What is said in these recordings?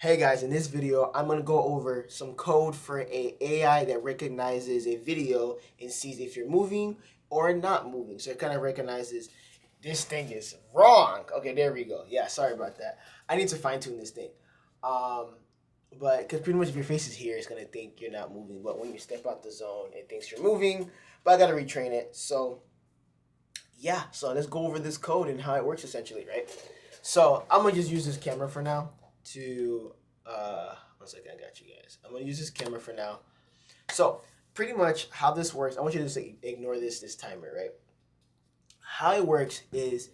Hey guys, in this video, I'm gonna go over some code for a AI that recognizes a video and sees if you're moving or not moving. So it kind of recognizes this thing is wrong. Okay, there we go. Yeah, sorry about that. I need to fine tune this thing. Um, but because pretty much if your face is here, it's gonna think you're not moving. But when you step out the zone, it thinks you're moving. But I gotta retrain it. So yeah, so let's go over this code and how it works essentially, right? So I'm gonna just use this camera for now to one second, I got you guys. I'm gonna use this camera for now. So pretty much how this works, I want you to just ignore this timer, right? How it works is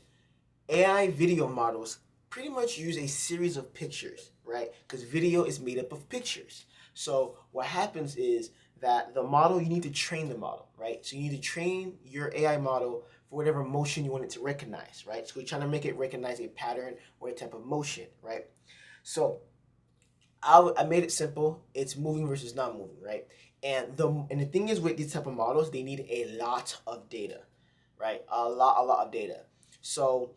AI video models pretty much use a series of pictures, right? Because video is made up of pictures. So what happens is that the model, you need to train the model, right? So you need to train your AI model for whatever motion you want it to recognize, right? So we're trying to make it recognize a pattern or a type of motion, right? So I made it simple. It's moving versus not moving, right? And the thing is with these type of models, they need a lot of data, right? A lot of data. So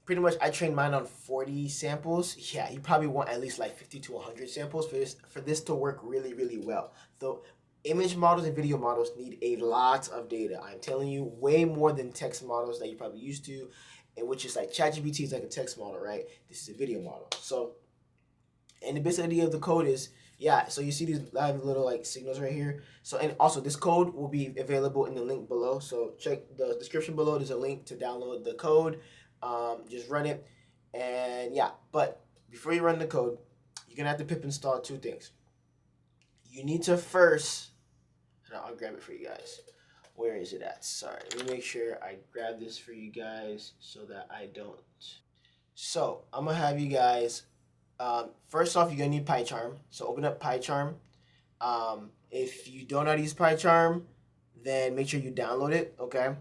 pretty much I trained mine on 40 samples. Yeah, you probably want at least like 50 to 100 samples for this to work really really well. The image models and video models need a lot of data. I'm telling you, way more than text models that you're probably used to, and which is like ChatGPT is like a text model, right? This is a video model. So, and the basic idea of the code is, yeah, so you see these live little like signals right here. So, and also this code will be available in the link below. So check the description below. There's a link to download the code. Just run it, and yeah. But before you run the code, you're gonna have to pip install two things. You need to first, and I'll grab it for you guys. Where is it at? Sorry, let me make sure I grab this for you guys so that I don't. So I'm gonna have you guys. First off, you're gonna need PyCharm. So open up PyCharm. If you don't know how to use PyCharm, then make sure you download it. Okay.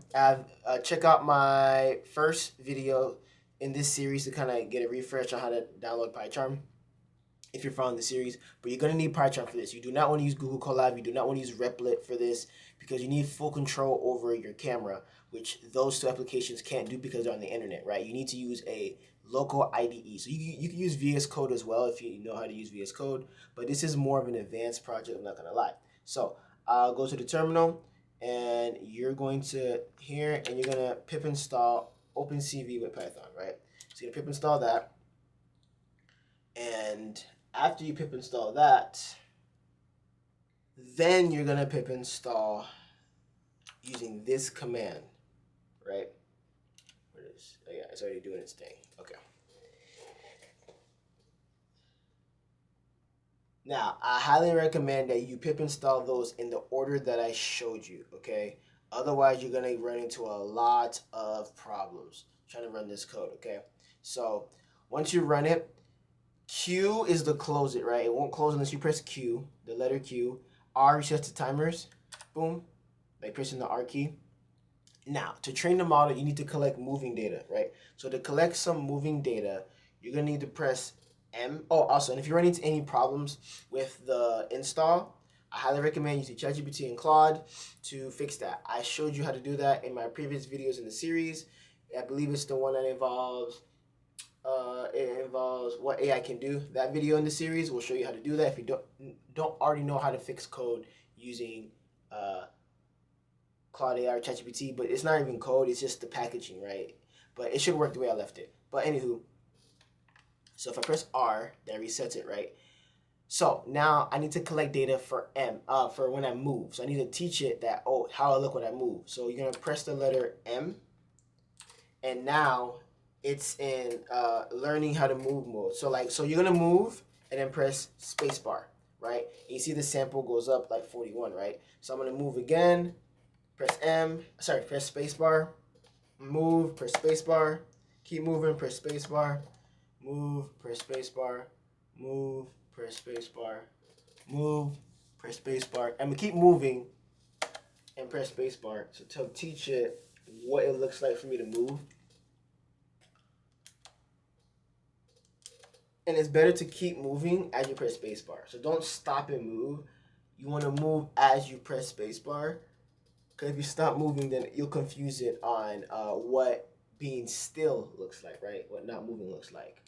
Check out my first video in this series to kind of get a refresh on how to download PyCharm if you're following the series. But you're gonna need PyCharm for this. You do not want to use Google Colab. You do not want to use Replit for this because you need full control over your camera, which those two applications can't do because they're on the internet, right? You need to use a local IDE. So you can use VS Code as well if you know how to use VS Code, but this is more of an advanced project, I'm not gonna lie. So I'll go to the terminal and you're going to here and you're gonna pip install OpenCV with Python, right? So you're gonna pip install that, and after you pip install that, then you're gonna pip install using this command, right? Where it is? Oh yeah, it's already doing its thing. Okay. Now, I highly recommend that you pip install those in the order that I showed you, okay? Otherwise, you're gonna run into a lot of problems trying to run this code, okay? So, once you run it, Q is the close it, right? It won't close unless you press Q, the letter Q. R resets the timers, boom, by pressing the R key. Now, to train the model, you need to collect moving data, right? So to collect some moving data, you're gonna need to press M. Oh, also, and if you run into any problems with the install, I highly recommend using ChatGPT and Claude to fix that. I showed you how to do that in my previous videos in the series. I believe it's the one that involves what AI can do. That video in the series will show you how to do that if you don't already know how to fix code using Claude AI or ChatGPT, but it's not even code, it's just the packaging, right? But it should work the way I left it. But anywho, so if I press R, that resets it, right? So now I need to collect data for for when I move. So I need to teach it that, oh, how I look when I move. So you're gonna press the letter M, and now it's in learning how to move mode. So you're gonna move and then press spacebar, right? And you see the sample goes up like 41, right? So I'm gonna move again, press press spacebar, move, press spacebar, keep moving, press spacebar, move, press spacebar, move, press spacebar, move, press spacebar. I'm gonna keep moving and press spacebar to teach it what it looks like for me to move. And it's better to keep moving as you press spacebar. So don't stop and move. You want to move as you press spacebar. Because if you stop moving, then you'll confuse it on what being still looks like, right? What not moving looks like.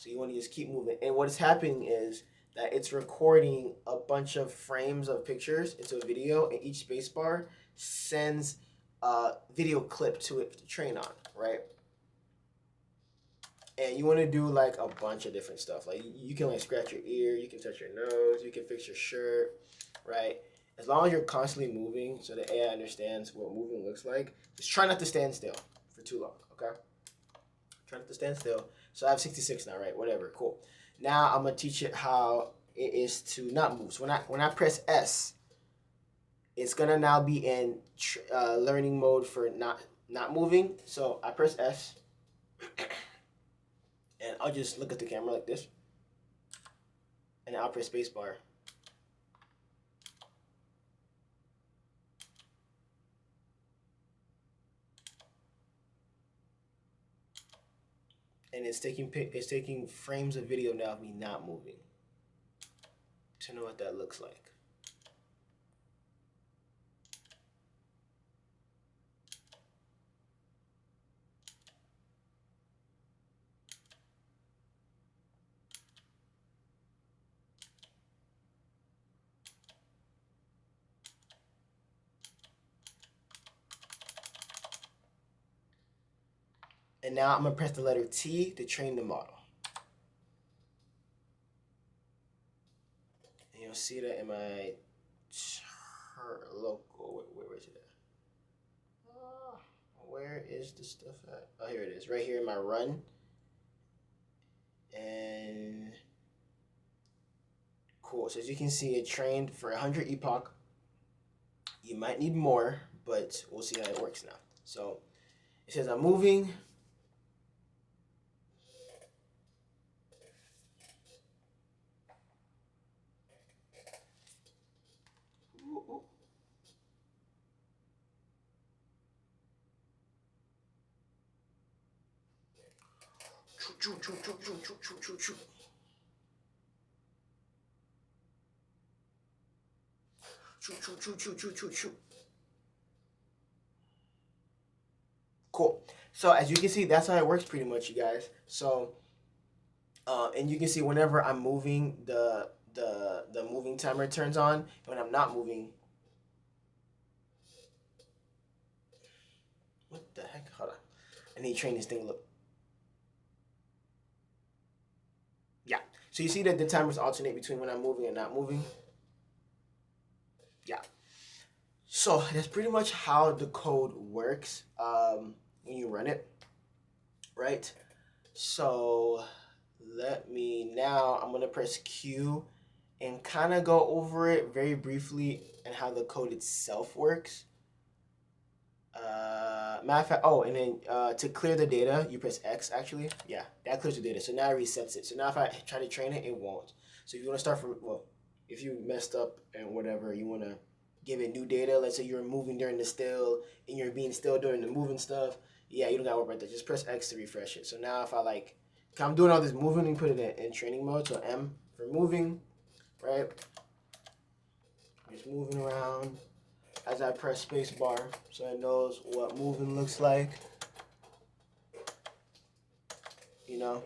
So you want to just keep moving. And what's happening is that it's recording a bunch of frames of pictures into a video, and each spacebar sends a video clip to it to train on, right? And you want to do like a bunch of different stuff. Like you can like scratch your ear, you can touch your nose, you can fix your shirt, right? As long as you're constantly moving, so the AI understands what moving looks like. Just try not to stand still for too long, okay? Try not to stand still. So I have 66 now, right? Whatever, cool. Now I'm gonna teach it how it is to not move. So when I press S, it's gonna now be in learning mode for not moving. So I press S, and I'll just look at the camera like this, and I'll press spacebar. And it's taking frames of video now of me not moving to know what that looks like. And now I'm gonna press the letter T to train the model. And you'll see that in my local. Where is it at? Where is the stuff at? Oh, here it is. Right here in my run. And cool. So as you can see, it trained for 100 epoch. You might need more, but we'll see how it works now. So it says I'm moving. Choo, choo, choo, choo, choo, choo, choo, choo. Choo, choo, choo, choo, choo, choo, choo. Cool. So as you can see, that's how it works pretty much, you guys. So, and you can see whenever I'm moving, the moving timer turns on. When I'm not moving, what the heck? Hold on. I need to train this thing. Look. Yeah. So you see that the timers alternate between when I'm moving and not moving. Yeah. So that's pretty much how the code works when you run it, right? So I'm gonna press Q and kind of go over it very briefly and how the code itself works. Matter of fact, and then to clear the data, you press X actually. Yeah, that clears the data. So now it resets it. So now if I try to train it, it won't. So if you want to start from, if you messed up and whatever, you want to give it new data. Let's say you're moving during the still and you're being still during the moving stuff. Yeah, you don't gotta worry about that. Just press X to refresh it. So now if I'm doing all this moving, you put it in training mode. So M for moving, right? Just moving around as I press space bar so it knows what moving looks like. You know,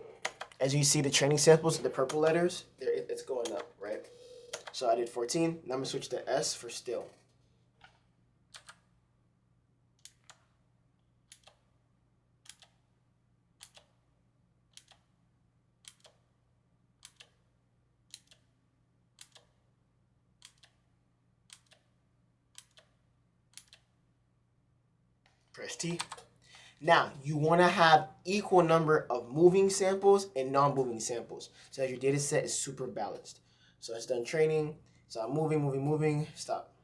as you see the training samples, the purple letters, it's going up, right? So I did 14. Now I'm gonna switch to S for still. Press T. Now, you want to have equal number of moving samples and non-moving samples so that your data set is super balanced. So it's done training. So I'm moving, stop.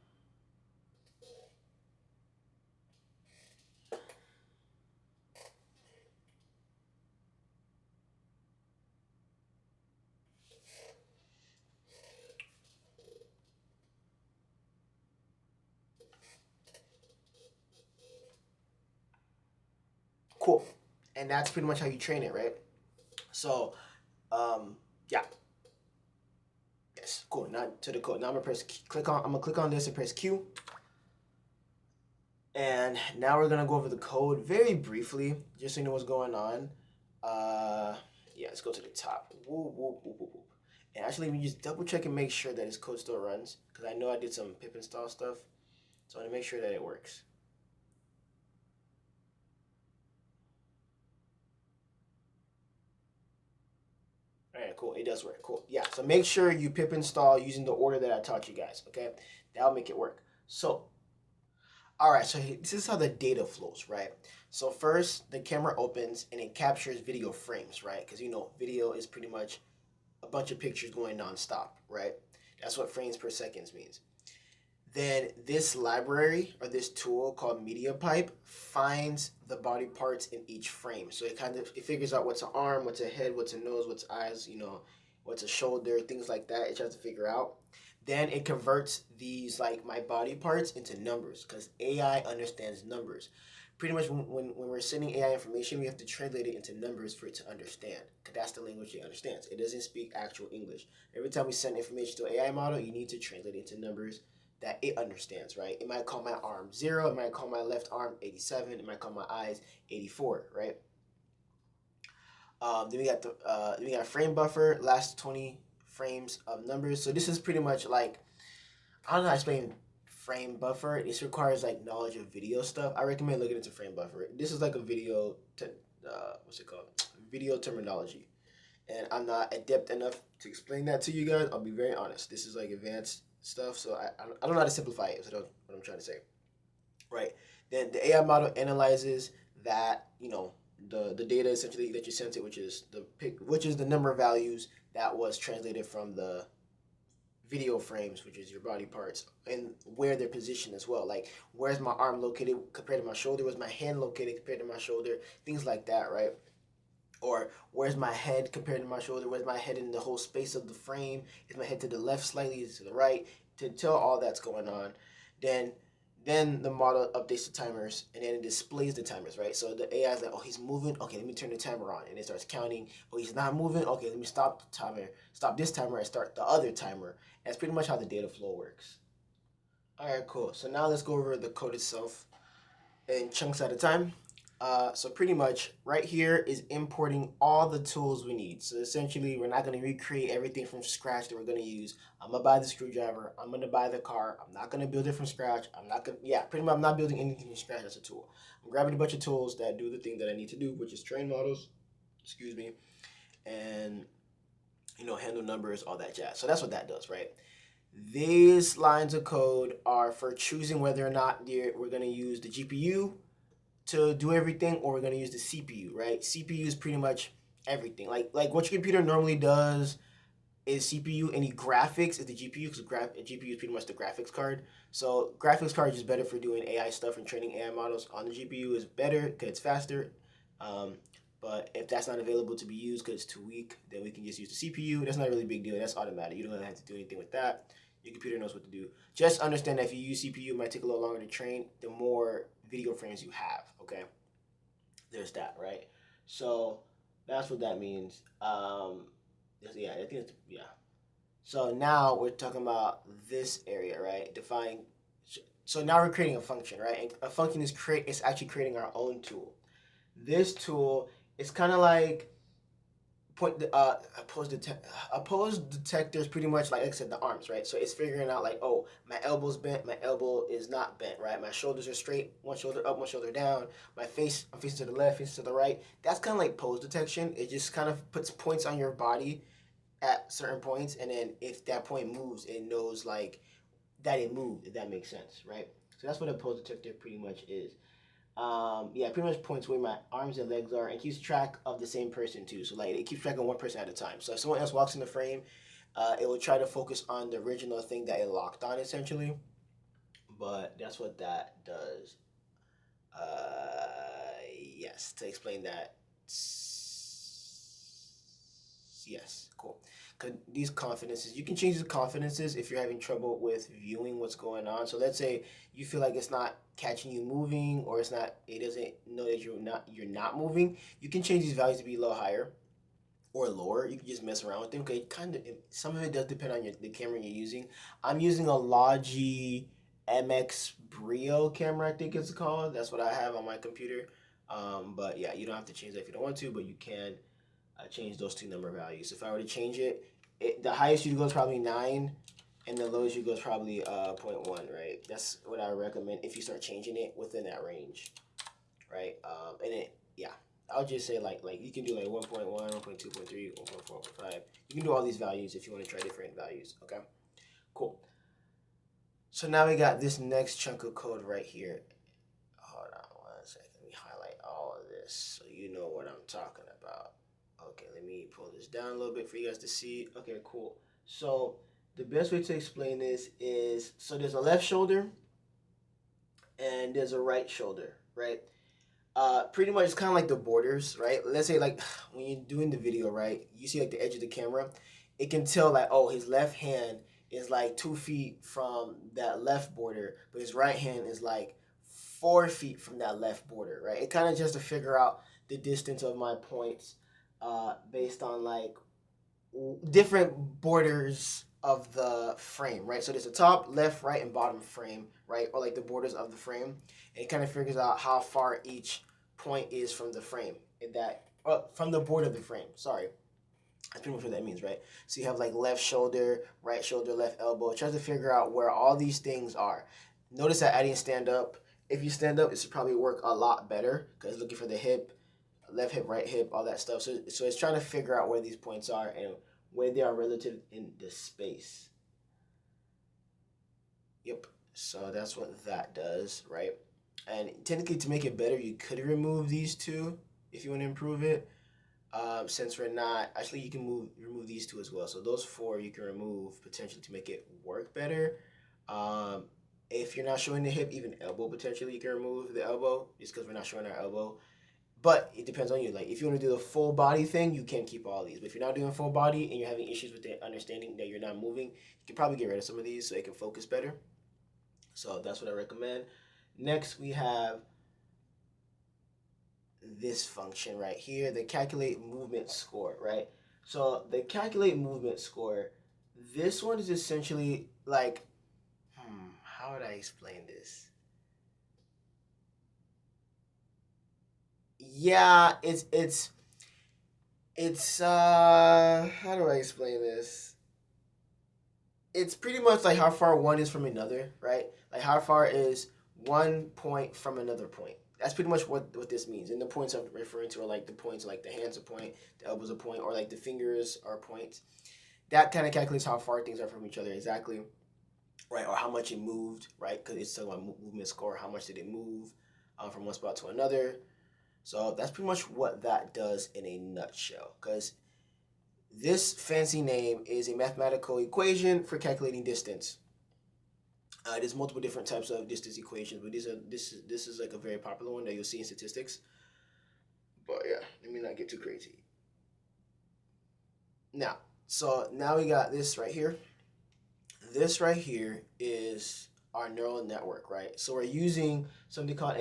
Cool. And that's pretty much how you train it, right? So, yeah. Yes, cool. Now to the code. Now I'm gonna click on this and press Q. And now we're gonna go over the code very briefly, just so you know what's going on. Yeah, let's go to the top. Whoop, whoop, whoop, whoop, whoop. And actually, let me just double check and make sure that his code still runs, because I know I did some pip install stuff. So I want to make sure that it works. All right, cool. It does work. Cool. Yeah. So make sure you pip install using the order that I taught you guys. Okay, that'll make it work. So, all right. So this is how the data flows, right? So first, the camera opens and it captures video frames, right? Because video is pretty much a bunch of pictures going nonstop, right? That's what frames per seconds means. Then this library or this tool called MediaPipe finds the body parts in each frame. So it figures out what's an arm, what's a head, what's a nose, what's eyes, what's a shoulder, things like that. It tries to figure out. Then it converts these like my body parts into numbers because AI understands numbers. Pretty much when we're sending AI information, we have to translate it into numbers for it to understand because that's the language it understands. It doesn't speak actual English. Every time we send information to an AI model, you need to translate it into numbers that it understands, right? It might call my arm 0, it might call my left arm 87, it might call my eyes 84, right? Then we got frame buffer, last 20 frames of numbers. So this is pretty much like, I don't know how to explain frame buffer. This requires like knowledge of video stuff. I recommend looking into frame buffer. This is like a what's it called? Video terminology. And I'm not adept enough to explain that to you guys. I'll be very honest. This is like advanced stuff, so I don't know how to simplify it. So that's what I'm trying to say, right? Then the AI model analyzes that the data essentially that you sent it, which is the number of values that was translated from the video frames, which is your body parts, and where they're positioned as well. Like, where's my arm located compared to my shoulder? Where's my hand located compared to my shoulder? Things like that, right? Or where's my head compared to my shoulder? Where's my head in the whole space of the frame? Is my head to the left slightly? Is it to the right? To tell all that's going on, then the model updates the timers and then it displays the timers, right? So the AI is like, oh, he's moving. Okay, let me turn the timer on, and it starts counting. Oh, he's not moving. Okay, let me stop the timer. Stop this timer and start the other timer. And that's pretty much how the data flow works. All right, cool. So now let's go over the code itself in chunks at a time. So pretty much right here is importing all the tools we need. So essentially, we're not going to recreate everything from scratch that we're going to use. I'm going to buy the screwdriver. I'm going to buy the car. I'm not going to build it from scratch. Pretty much I'm not building anything from scratch as a tool. I'm grabbing a bunch of tools that do the thing that I need to do, which is train models, and handle numbers, all that jazz. So that's what that does, right? These lines of code are for choosing whether or not we're going to use the GPU to do everything, or we're gonna use the CPU, right? CPU is pretty much everything. Like what your computer normally does is CPU. Any graphics is the GPU, because GPU is pretty much the graphics card. So graphics card is just better for doing AI stuff and training AI models on the GPU is better because it's faster. But if that's not available to be used because it's too weak, then we can just use the CPU. That's not really a big deal. That's automatic. You don't have to do anything with that. Your computer knows what to do. Just understand that if you use CPU, it might take a little longer to train, the more video frames you have, okay? There's that, right? So that's what that means. Yeah, I think yeah. So now we're talking about this area, right? Define. So now we're creating a function, right? And a function is actually creating our own tool. This tool is kind of like opposed detector is pretty much like I said, the arms, right? So it's figuring out like, oh, my elbow's bent, my elbow is not bent, right? My shoulders are straight, one shoulder up, one shoulder down. I'm facing to the left, facing to the right. That's kind of like pose detection. It just kind of puts points on your body at certain points, and then if that point moves, it knows like that it moved, if that makes sense, right? So that's what a pose detector pretty much is. Pretty much points where my arms and legs are, and keeps track of the same person too. So like it keeps track of one person at a time. So if someone else walks in the frame, it will try to focus on the original thing that it locked on essentially. But that's what that does. Yes, to explain that. Yes, cool. Cause these confidences, you can change the confidences if you're having trouble with viewing what's going on. So let's say you feel like it's not catching you moving, or it doesn't know that you're not moving. You can change these values to be a little higher or lower. You can just mess around with them. Okay, some of it does depend on the camera you're using. I'm using a Logi MX Brio camera, I think it's called. That's what I have on my computer. But yeah, you don't have to change that if you don't want to, but you can change those two number values. If I were to change it, the highest you go is probably 9, and the lowest you go is probably 0.1, right? That's what I would recommend if you start changing it within that range, right? And it, yeah, I'll just say like you can do like 1.1, 1.2, 1.3, 1.4, 1.5. You can do all these values if you want to try different values, okay? Cool. So now we got this next chunk of code right here. Hold on 1 second. Let me highlight all of this so you know what I'm talking about. Okay, let me pull this down a little bit for you guys to see. Okay, cool. So the best way to explain this is, so there's a left shoulder and there's a right shoulder, right? Pretty much it's kind of like the borders, right? Let's say like when you're doing the video, right? You see like the edge of the camera, it can tell like, oh, his left hand is like 2 feet from that left border, but his right hand is like 4 feet from that left border, right? It kind of just to figure out the distance of my points, based on like different borders of the frame, right? So there's a top, left, right, and bottom frame, right? Or like the borders of the frame. And it kind of figures out how far each point is from the frame. From the border of the frame. Sorry. That's pretty much what that means, right? So you have like left shoulder, left elbow. It tries to figure out where all these things are. Notice that I didn't stand up. If you stand up, it should probably work a lot better because it's looking for the hip, left hip, right hip, all that stuff. So it's trying to figure out where these points are and where they are relative in the space. Yep. So that's what that does, right? And technically, to make it better, you could remove these two if you want to improve it. Since we're not, actually, you can remove these two as well. So those 4 you can remove potentially to make it work better. If you're not showing the hip, even elbow potentially you can remove the elbow just because we're not showing our elbow. But it depends on you. Like if you want to do the full body thing, you can keep all these. But if you're not doing full body and you're having issues with the understanding that you're not moving, you can probably get rid of some of these so it can focus better. So that's what I recommend. Next, we have this function right here, the calculate movement score, right? So the calculate movement score, this one is essentially like, how would I explain this? Yeah, it's how do I explain this? It's pretty much like how far one is from another, right? Like how far is one point from another point. That's pretty much what this means. And the points I'm referring to are like the points, like the hands a point, the elbows a point, or like the fingers are points. That kind of calculates how far things are from each other exactly, right? Or how much it moved, right? Because it's talking about movement score. How much did it move from one spot to another? So that's pretty much what that does in a nutshell. Because this fancy name is a mathematical equation for calculating distance. There's multiple different types of distance equations, but this is like a very popular one that you'll see in statistics. But yeah, let me not get too crazy. Now we got this right here. This right here is our neural network, right? So we're using something called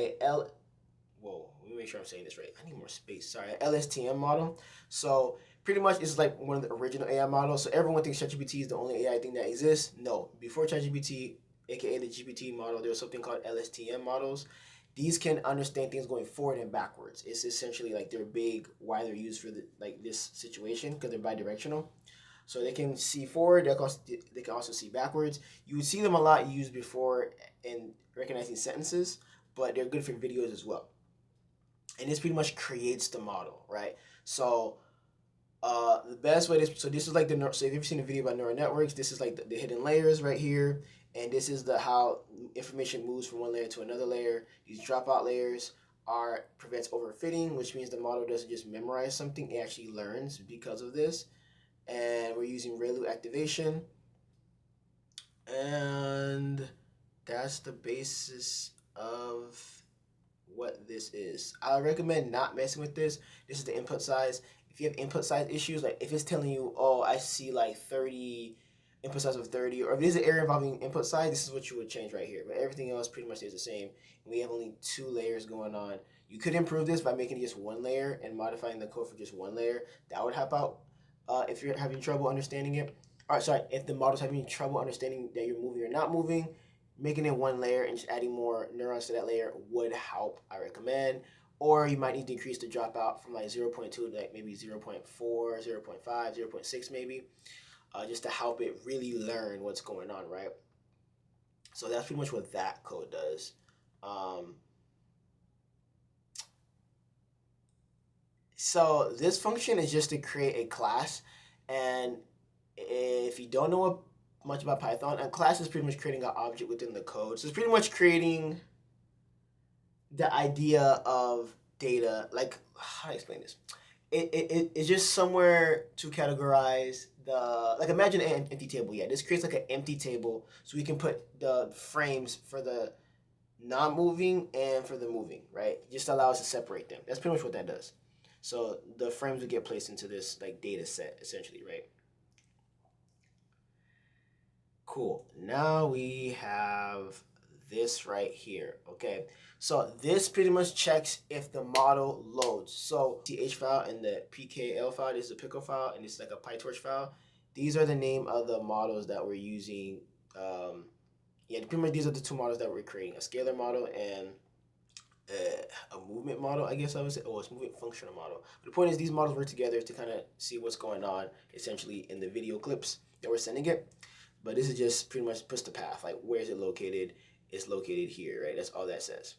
whoa, let me make sure I'm saying this right. I need more space. Sorry, LSTM model. So pretty much it's like one of the original AI models. So everyone thinks ChatGPT is the only AI thing that exists. No, before ChatGPT, aka the GPT model, there was something called LSTM models. These can understand things going forward and backwards. It's essentially like they're big, why they're used for this situation because they're bidirectional. So they can see forward. They can also see backwards. You would see them a lot used before in recognizing sentences, but they're good for videos as well. And this pretty much creates the model, right? So the best way so this is like so if you've ever seen a video about neural networks, this is like the hidden layers right here, and this is how information moves from one layer to another layer. These dropout layers prevents overfitting, which means the model doesn't just memorize something; it actually learns because of this. And we're using ReLU activation, and that's the basis of what this is. I recommend not messing with this. This is the input size. If you have input size issues, like if it's telling you, oh, I see like 30, input size of 30, or if there's an area involving input size, this is what you would change right here. But everything else pretty much stays the same. We have only 2 layers going on. You could improve this by making it just 1 layer and modifying the code for just 1 layer. That would help out if you're having trouble understanding it. All right, sorry, if the model's having trouble understanding that you're moving or not moving, making it 1 layer and just adding more neurons to that layer would help, I recommend. or you might need to increase the dropout from like 0.2 to like maybe 0.4, 0.5, 0.6 maybe, just to help it really learn what's going on, right? So that's pretty much what that code does. So this function is just to create a class, and if you don't know much about Python, a class is pretty much creating an object within the code. So it's pretty much creating the idea of data. Like, how do I explain this? It's just somewhere to categorize the, like, imagine an empty table. Yeah, this creates like an empty table so we can put the frames for the non-moving and for the moving, right? Just allow us to separate them. That's pretty much what that does. So the frames would get placed into this like data set essentially, right? Cool. Now we have this right here, okay? So this pretty much checks if the model loads. So th file and the pkl file, this is a pickle file, and it's like a PyTorch file. These are the name of the models that we're using. Yeah, pretty much these are the two models that we're creating, a scalar model and a movement model, I guess I would say. Oh, it's movement functional model. But the point is these models work together to kind of see what's going on essentially in the video clips that we're sending it. But this is just pretty much puts the path, like where is it located? It's located here, right? That's all that says.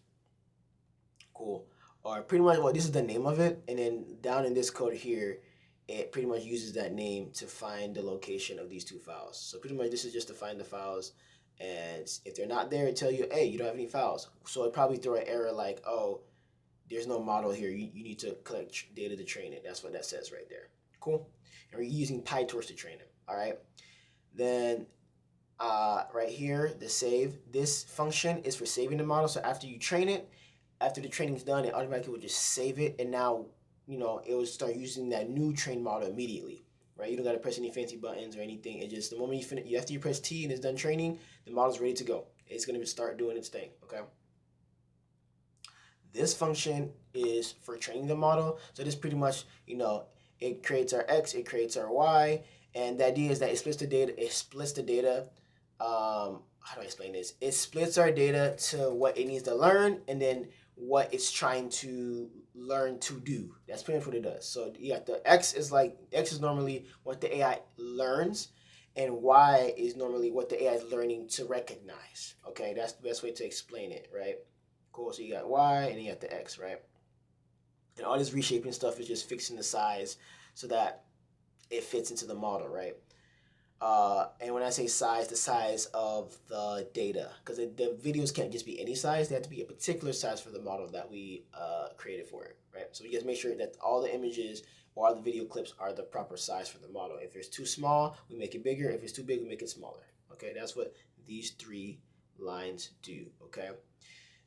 Cool. Or pretty much, well, this is the name of it, and then down in this code here, it pretty much uses that name to find the location of these two files. So pretty much this is just to find the files, and if they're not there, it tell you, hey, you don't have any files. So it probably throw an error like, oh, there's no model here. You need to collect data to train it. That's what that says right there. Cool. And we're using PyTorch to train it. All right. Then right here, the save. This function is for saving the model. So after you train it, after the training's done, it automatically will just save it, and now it will start using that new trained model immediately. Right? You don't gotta press any fancy buttons or anything. It just the moment you finish, after you press T and it's done training, the model's ready to go. It's gonna start doing its thing. Okay. This function is for training the model. So this pretty much, it creates our X, it creates our Y, and the idea is that it splits the data. It splits the data. How do I explain this? It splits our data to what it needs to learn, and then what it's trying to learn to do. That's pretty much what it does. So you got the X is normally what the AI learns, and Y is normally what the AI is learning to recognize. Okay, that's the best way to explain it, right? Cool. So you got Y and then you got the X, right? And all this reshaping stuff is just fixing the size so that it fits into the model, right? And when I say size, the size of the data, because the videos can't just be any size; they have to be a particular size for the model that we created for it, right? So we just make sure that all the images or all the video clips are the proper size for the model. If it's too small, we make it bigger. If it's too big, we make it smaller. Okay, that's what these three lines do. Okay.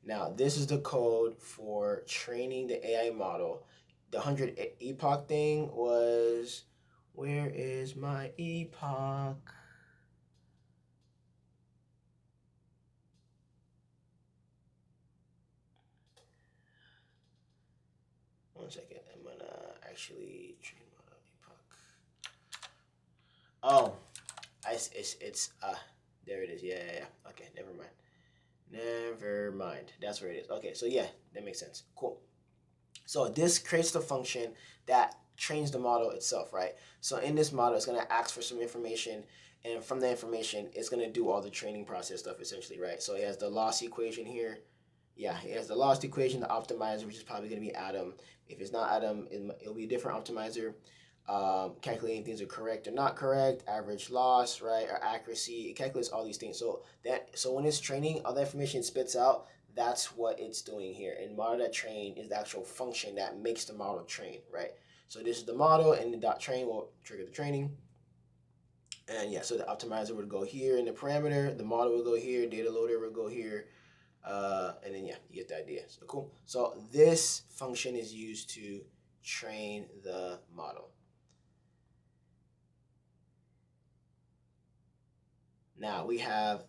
Now, this is the code for training the AI model. The 100 epoch thing was, where is my epoch? One second, I'm gonna actually train model epoch. Oh, it's there it is. Yeah. Okay, never mind. Never mind. That's where it is. Okay, so yeah, that makes sense. Cool. So this creates the function that trains the model itself, right? So in this model, it's going to ask for some information, and from the information, it's going to do all the training process stuff essentially, right? So it has the loss equation here. Yeah, it has the loss equation, the optimizer, which is probably going to be Atom. If it's not Atom, it'll be a different optimizer. Calculating things are correct or not correct, average loss, right, or accuracy. It calculates all these things. So when it's training, all the information it spits out, that's what it's doing here. And model.train is the actual function that makes the model train, right? So this is the model, and the .train will trigger the training. And yeah, so the optimizer would go here in the parameter, the model will go here, data loader will go here, and then yeah, you get the idea. So cool. So this function is used to train the model. Now we have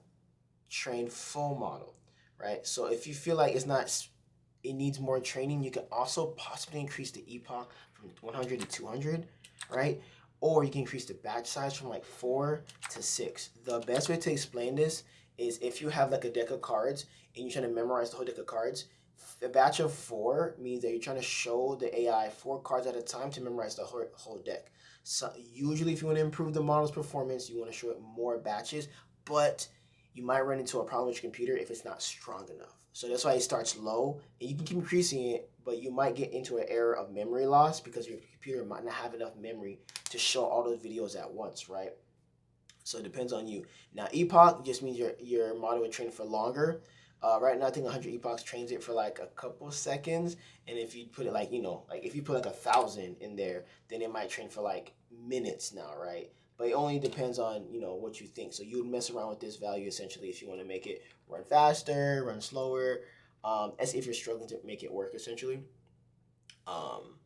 train full model, right? So if you feel like it needs more training, you can also possibly increase the epoch from 100 to 200, right? Or you can increase the batch size from like 4 to 6. The best way to explain this is if you have like a deck of cards and you're trying to memorize the whole deck of cards, A batch of 4 means that you're trying to show the AI 4 cards at a time to memorize the whole deck. So usually, if you want to improve the model's performance, you want to show it more batches, but you might run into a problem with your computer if it's not strong enough. So that's why it starts low, and you can keep increasing it, but you might get into an error of memory loss because your computer might not have enough memory to show all those videos at once, right? So it depends on you. Now, epoch just means your model will train for longer. Right now, I think 100 epochs trains it for like a couple seconds, and if you put it like like if you put like 1,000 in there, then it might train for like minutes now, right? But it only depends on what you think. So you would mess around with this value essentially if you want to make it run faster, run slower, as if you're struggling to make it work essentially. Um,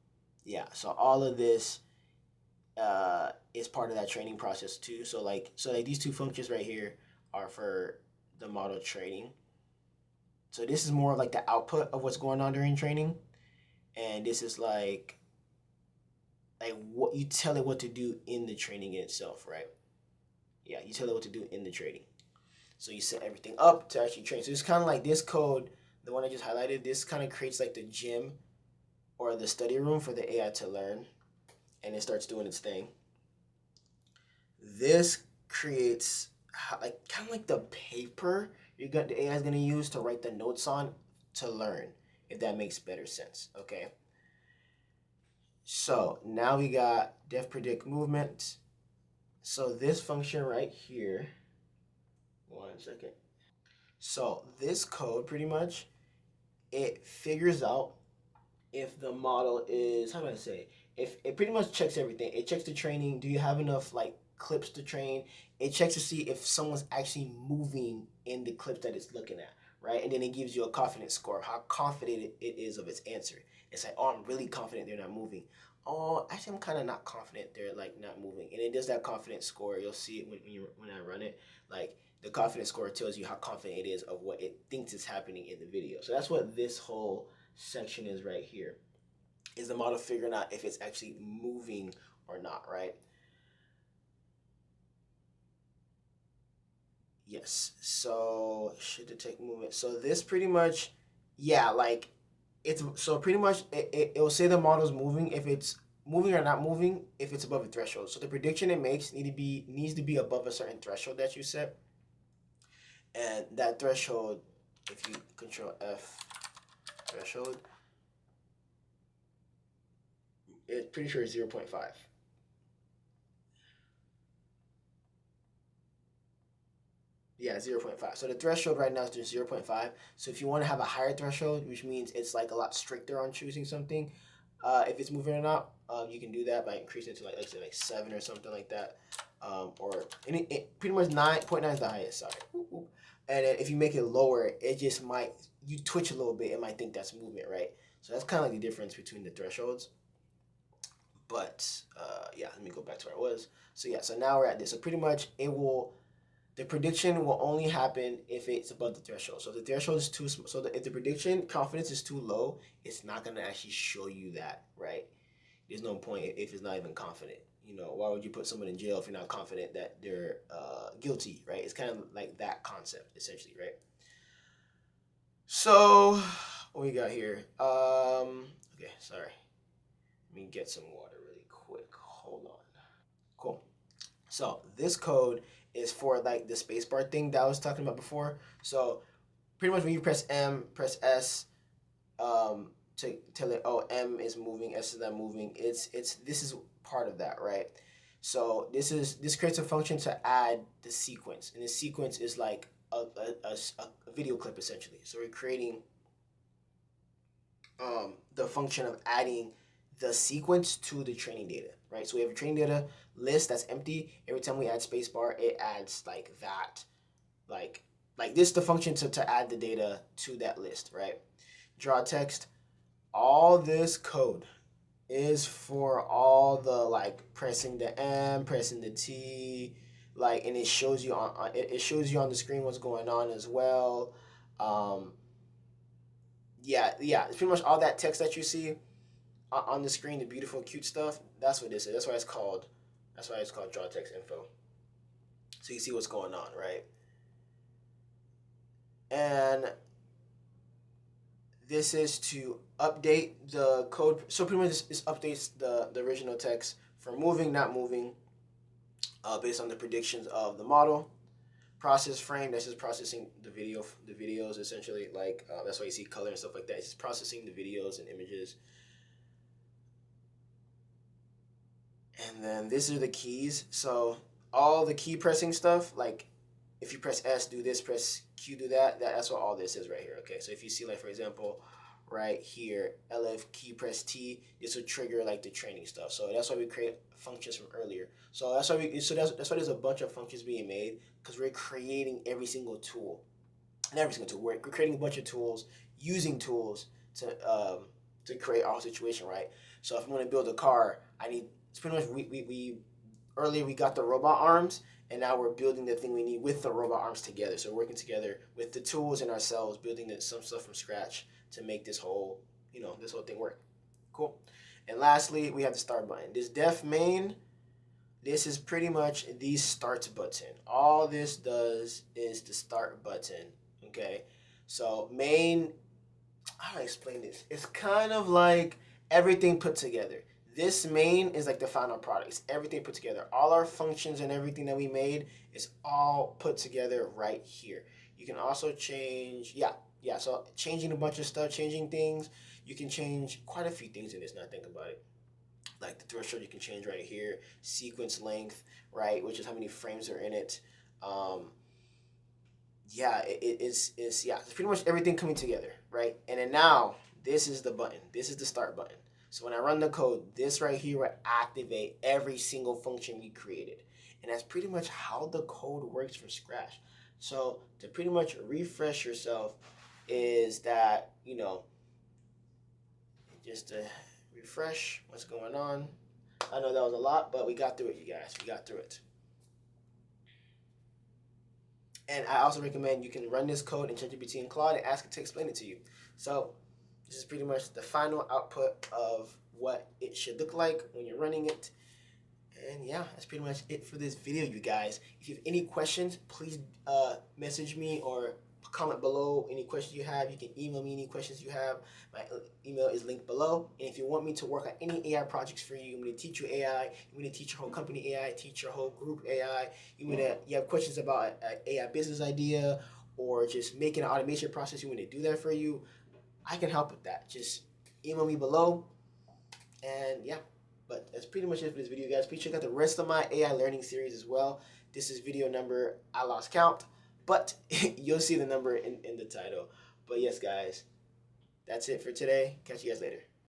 yeah. So all of this is part of that training process too. So like these two functions right here are for the model training. So this is more of like the output of what's going on during training, and this is like what you tell it what to do in the training itself, right? Yeah, you tell it what to do in the training. So you set everything up to actually train. So it's kind of like this code, the one I just highlighted. This kind of creates like the gym or the study room for the AI to learn, and it starts doing its thing. This creates like kind of like the paper the AI is gonna use to write the notes on to learn, if that makes better sense. Okay. So now we got def predict movement. So this function right here, 1 second. So this code pretty much it figures out if the model is, how do I say, if it pretty much checks everything. It checks the training. Do you have enough like clips to train? It checks to see if someone's actually moving in the clips that it's looking at, right? And then it gives you a confidence score of how confident it is of its answer. It's like, oh, I'm really confident they're not moving. Oh, actually, I'm kind of not confident they're like not moving. And it does that confidence score. You'll see it when I run it. Like the confidence score tells you how confident it is of what it thinks is happening in the video. So that's what this whole section is right here. Is the model figuring out if it's actually moving or not, right? Yes. So should detect movement. So this pretty much, yeah, like it's so pretty much it will say the model's moving if it's moving or not moving if it's above a threshold. So the prediction it makes needs to be above a certain threshold that you set, and that threshold, if you control F threshold, it's pretty sure it's 0.5. Yeah, 0.5. So the threshold right now is just 0.5. So if you want to have a higher threshold, which means it's like a lot stricter on choosing something, if it's moving or not, you can do that by increasing it to like say like 7 or something like that. Or pretty much 9.9 is the highest. Sorry. And then if you make it lower, it just might you twitch a little bit. It might think that's movement, right? So that's kind of like the difference between the thresholds. But yeah, let me go back to where I was. So yeah, so now we're at this. So pretty much the prediction will only happen if it's above the threshold. So if the threshold is too small, so if the prediction confidence is too low, it's not gonna actually show you that, right? There's no point if it's not even confident. Why would you put someone in jail if you're not confident that they're guilty, right? It's kind of like that concept, essentially, right? So, what we got here? Okay, sorry. Let me get some water really quick. Hold on. Cool. So this code is for like the spacebar thing that I was talking about before. So pretty much when you press M, press S, to tell it, oh, M is moving, S is not moving. This is part of that, right? So this creates a function to add the sequence, and the sequence is like a video clip essentially. So we're creating the function of adding the sequence to the training data, right? So we have a training data list that's empty. Every time we add spacebar, it adds like that, like this the function to add the data to that list, right? Draw text. All this code is for all the like pressing the M, pressing the T, like, and it shows you it shows you on the screen what's going on as well. Um, yeah, it's pretty much all that text that you see on the screen, the beautiful, cute stuff. That's what this is. That's why it's called. That's why it's called draw text info. So you see what's going on, right? And This is to update the code. So pretty much this updates the original text for moving, not moving, based on the predictions of the model. Process frame, that's just processing the videos essentially. Like that's why you see color and stuff like that. It's just processing the videos and images. And then these are the keys. So all the key pressing stuff, like if you press S, do this, press Q, do that. That's what all this is right here. Okay, so if you see, like, for example, right here, LF key press T, this will trigger like the training stuff. So that's why we create functions from earlier. So that's why there's a bunch of functions being made, because we're creating every single tool. And every single tool. We're creating a bunch of tools, using tools to create our situation, right? So if I'm gonna build a car, I need, it's pretty much we earlier we got the robot arms, and now we're building the thing we need with the robot arms together. So we're working together with the tools and ourselves, building some stuff from scratch to make this whole, this whole thing work. Cool. And lastly, we have the start button. This def main, this is pretty much the start button. All this does is the start button. Okay. So main, how do I explain this? It's kind of like everything put together. This main is like the final product. It's everything put together. All our functions and everything that we made is all put together right here. You can also change, so changing a bunch of stuff, changing things. You can change quite a few things in this, now think about it. Like the threshold you can change right here. Sequence length, right, which is how many frames are in it. It's pretty much everything coming together, right? And then now, this is the button. This is the start button. So when I run the code, this right here will activate every single function we created. And that's pretty much how the code works from scratch. So to pretty much refresh yourself is that, just to refresh what's going on. I know that was a lot, but we got through it, you guys. We got through it. And I also recommend you can run this code in ChatGPT and Claude and ask it to explain it to you. So this is pretty much the final output of what it should look like when you're running it. And yeah, that's pretty much it for this video, you guys. If you have any questions, please message me or comment below any questions you have. You can email me any questions you have. My email is linked below. And if you want me to work on any AI projects for you, I'm going to teach you AI, I'm going to teach your whole company AI, teach your whole group AI, you have questions about an AI business idea or just making an automation process, you want to do that for you, I can help with that. Just email me below. And yeah, but that's pretty much it for this video, guys. Please check out the rest of my AI learning series as well. This is video number, I lost count, but you'll see the number in the title. But yes, guys, that's it for today. Catch you guys later.